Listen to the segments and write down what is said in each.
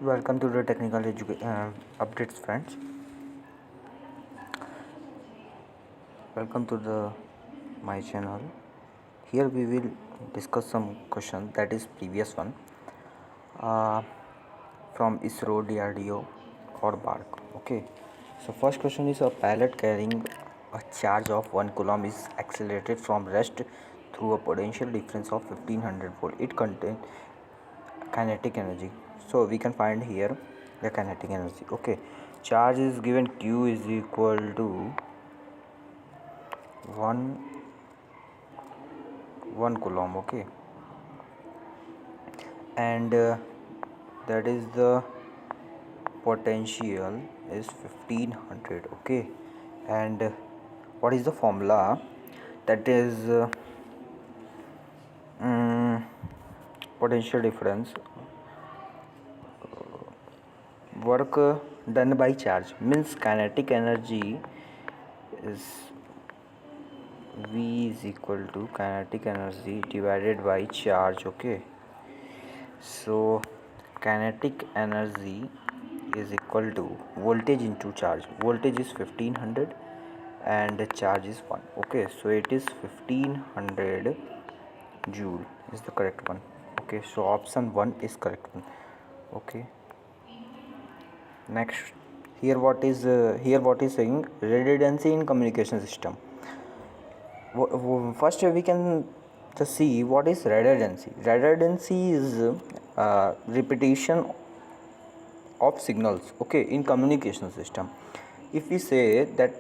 Welcome to the technical updates, friends. Welcome to the my channel. Here we will discuss some question that is previous one uh, from ISRO, DRDO, or BARC. Okay. So first question is a pilot carrying a charge of 1 coulomb is accelerated from rest through a potential difference of 1500 volt. It contains kinetic energy. So we can find here the kinetic energy. Okay, charge is given q is equal to 1 coulomb. Okay, and that is the potential is 1500. Okay, and what is the formula? That is potential difference work done by charge, means kinetic energy is V is equal to kinetic energy divided by charge. Okay, so kinetic energy is equal to voltage into charge. Voltage is 1500 and charge is 1. Okay, so it is 1500 joule is the correct one. Okay, so option 1 is correct one. Okay, next, here what is saying redundancy in communication system. First we can just see what is redundancy. Redundancy is repetition of signals, okay, in communication system. If we say that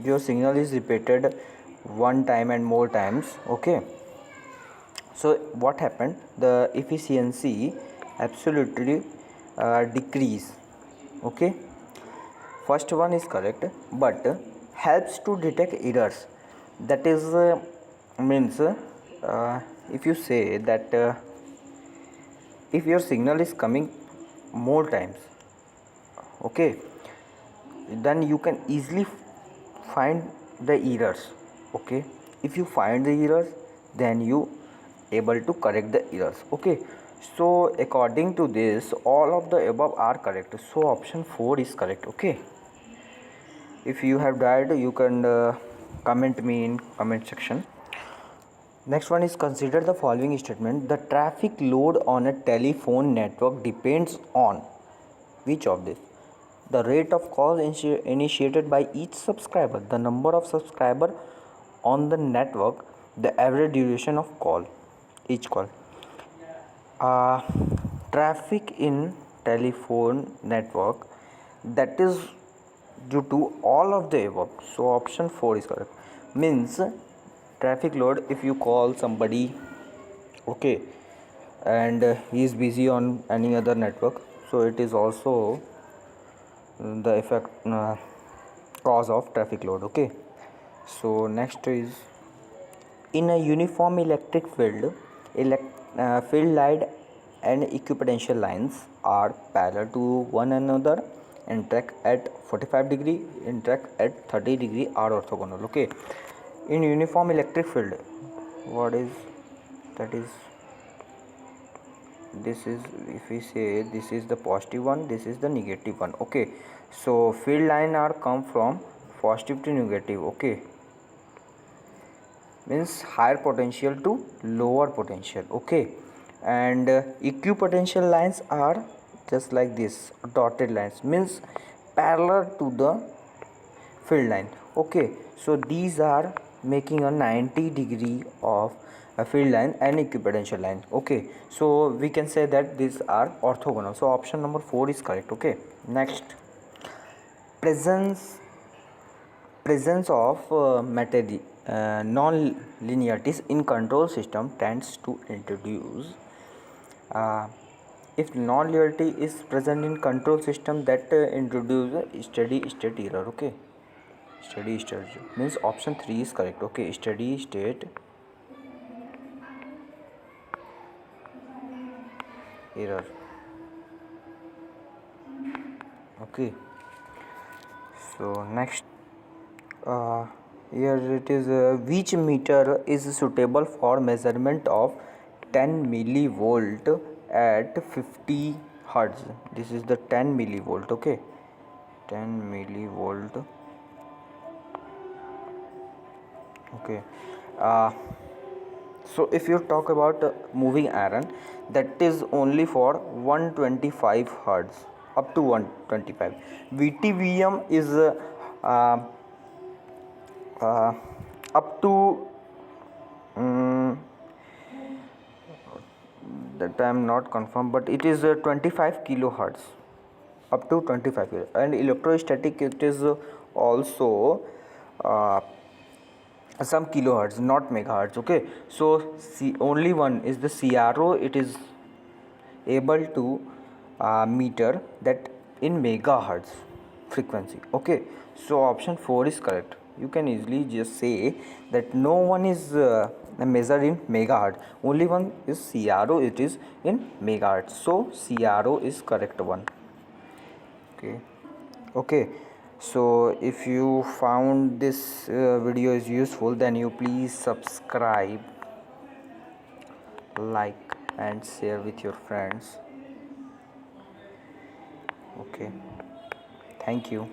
your signal is repeated one time and more times, okay, so what happened, the efficiency absolutely decrease. Okay, first one is correct, but helps to detect errors. That is means if you say that if your signal is coming more times, okay, then you can easily find the errors. Okay, if you find the errors, then you able to correct the errors. Okay, so according to this all of the above are correct, so option 4 is correct. Okay, if you have died you can comment me in comment section. Next one is consider the following statement: the traffic load on a telephone network depends on which of this? The rate of calls initiated by each subscriber, the number of subscriber on the network, the average duration of call, each call. uh, Traffic in telephone network, that is due to all of the above, so option 4 is correct. Means traffic load, if you call somebody, okay, and he is busy on any other network, so it is also the effect cause of traffic load. Okay, so next is in a uniform electric field, field light and equipotential lines are parallel to one another, interact at 45 degree, interact at 30 degree, are orthogonal. Okay, in uniform electric field, what is that is this is, if we say this is the positive one, this is the negative one. Okay, so field line are come from positive to negative. Okay, means higher potential to lower potential. Okay, and equipotential lines are just like this dotted lines, means parallel to the field line. Okay, so these are making a 90 degree of a field line and equipotential line. Okay, so we can say that these are orthogonal, so option number 4 is correct. Okay, next, presence presence of non-linearities in control system tends to introduce uh, if non-linearity is present in control system, that introduce a steady state error. Okay, steady state means option 3 is correct. Okay, steady state error. Okay, so next, uh, here it is which meter is suitable for measurement of 10 millivolt at 50 hertz. This is the 10 millivolt. Okay, 10 millivolt. Okay. uh, so if you talk about moving iron, that is only for 125 hertz, up to 125. VTVM is uh, uh, up to um, that I am not confirmed, but it is 25 kilohertz, up to 25 kilo. And electrostatic, it is also uh, some kilohertz, not megahertz. Okay, so only one is the CRO. It is able to meter that in megahertz frequency. Okay, so option 4 is correct. You can easily just say that no one is measured in megahertz, only one is CRO, it is in megahertz. So CRO is correct one. Okay. Okay, so if you found this video is useful, then you please subscribe, like and share with your friends. Okay, thank you.